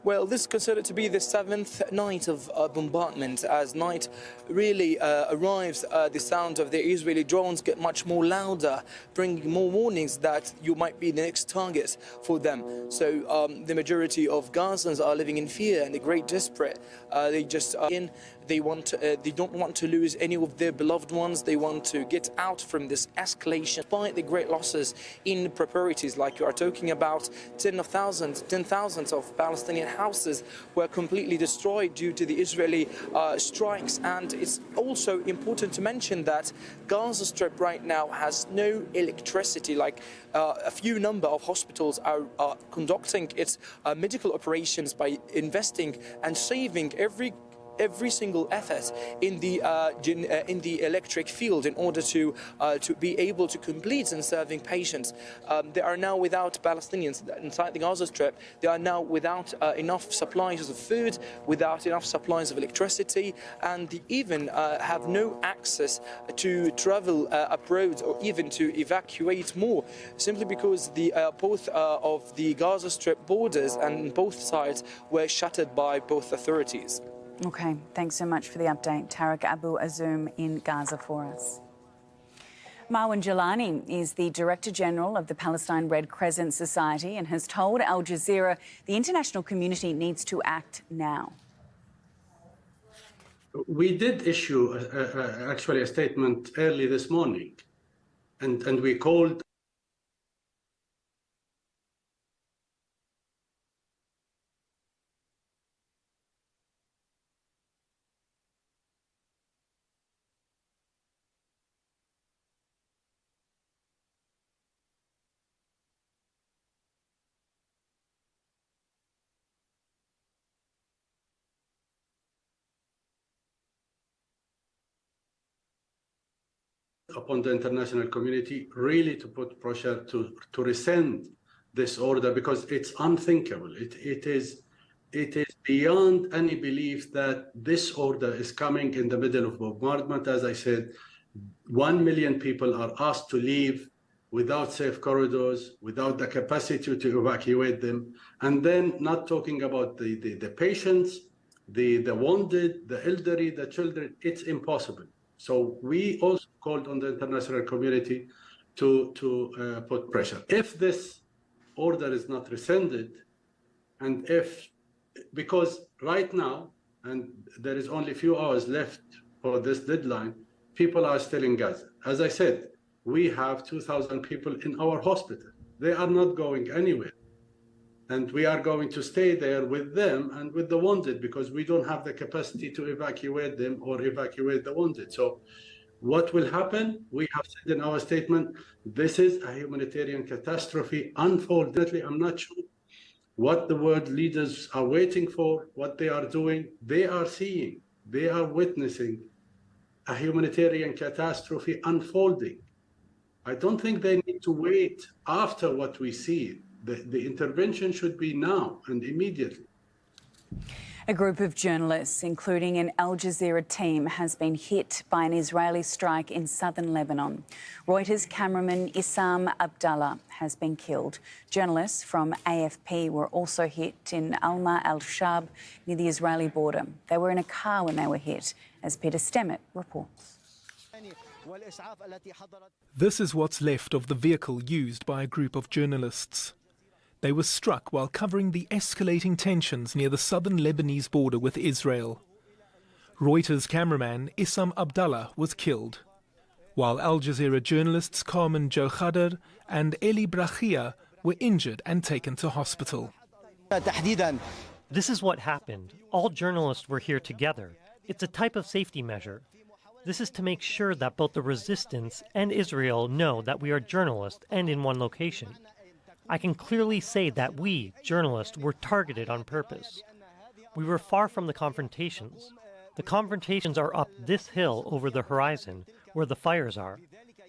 Well, this is considered to be the seventh night of bombardment. As night really arrives, the sound of the Israeli drones get much more louder, bringing more warnings that you might be the next target for them. So the majority of Gazans are living in fear and they're great desperate. They just are in. They don't want to lose any of their beloved ones. They want to get out from this escalation. Despite the great losses in properties, like you are talking about, 10,000s of Palestinian houses were completely destroyed due to the Israeli strikes. And it's also important to mention that Gaza Strip right now has no electricity. Like a few number of hospitals are conducting its medical operations by investing and saving every single effort in the electric field in order to be able to complete and serving patients. They are now without Palestinians inside the Gaza Strip. They are now without enough supplies of food, without enough supplies of electricity, and they even have no access to travel abroad or even to evacuate more, simply because the both of the Gaza Strip borders and both sides were shuttered by both authorities. Okay, thanks so much for the update. Tarek Abu Azoum in Gaza for us. Marwan Jalani is the Director General of the Palestine Red Crescent Society and has told Al Jazeera the international community needs to act now. We did issue actually a statement early this morning, and we called upon the international community really to put pressure to rescind this order, because it's unthinkable. It is beyond any belief that this order is coming in the middle of bombardment. As I said, 1 million people are asked to leave without safe corridors, without the capacity to evacuate them, and then not talking about the patients, the wounded, the elderly, the children. It's impossible. So we also called on the international community to put pressure. If this order is not rescinded, and because right now, and there is only a few hours left for this deadline, people are still in Gaza. As I said, we have 2,000 people in our hospital. They are not going anywhere. And we are going to stay there with them and with the wounded, because we don't have the capacity to evacuate them or evacuate the wounded. So what will happen? We have said in our statement, this is a humanitarian catastrophe unfolded. I'm not sure what the world leaders are waiting for, what they are doing. They are seeing, they are witnessing a humanitarian catastrophe unfolding. I don't think they need to wait after what we see. The intervention should be now and immediately. A group of journalists, including an Al Jazeera team, has been hit by an Israeli strike in southern Lebanon. Reuters cameraman Issam Abdallah has been killed. Journalists from AFP were also hit in Alma al-Shab near the Israeli border. They were in a car when they were hit, as Peter Stemmet reports. This is what's left of the vehicle used by a group of journalists. They were struck while covering the escalating tensions near the southern Lebanese border with Israel. Reuters cameraman Issam Abdallah was killed, while Al Jazeera journalists Carmen Jokhadar and Eli Brachia were injured and taken to hospital. This is what happened. All journalists were here together. It's a type of safety measure. This is to make sure that both the resistance and Israel know that we are journalists and in one location. I can clearly say that we, journalists, were targeted on purpose. We were far from the confrontations. The confrontations are up this hill over the horizon, where the fires are.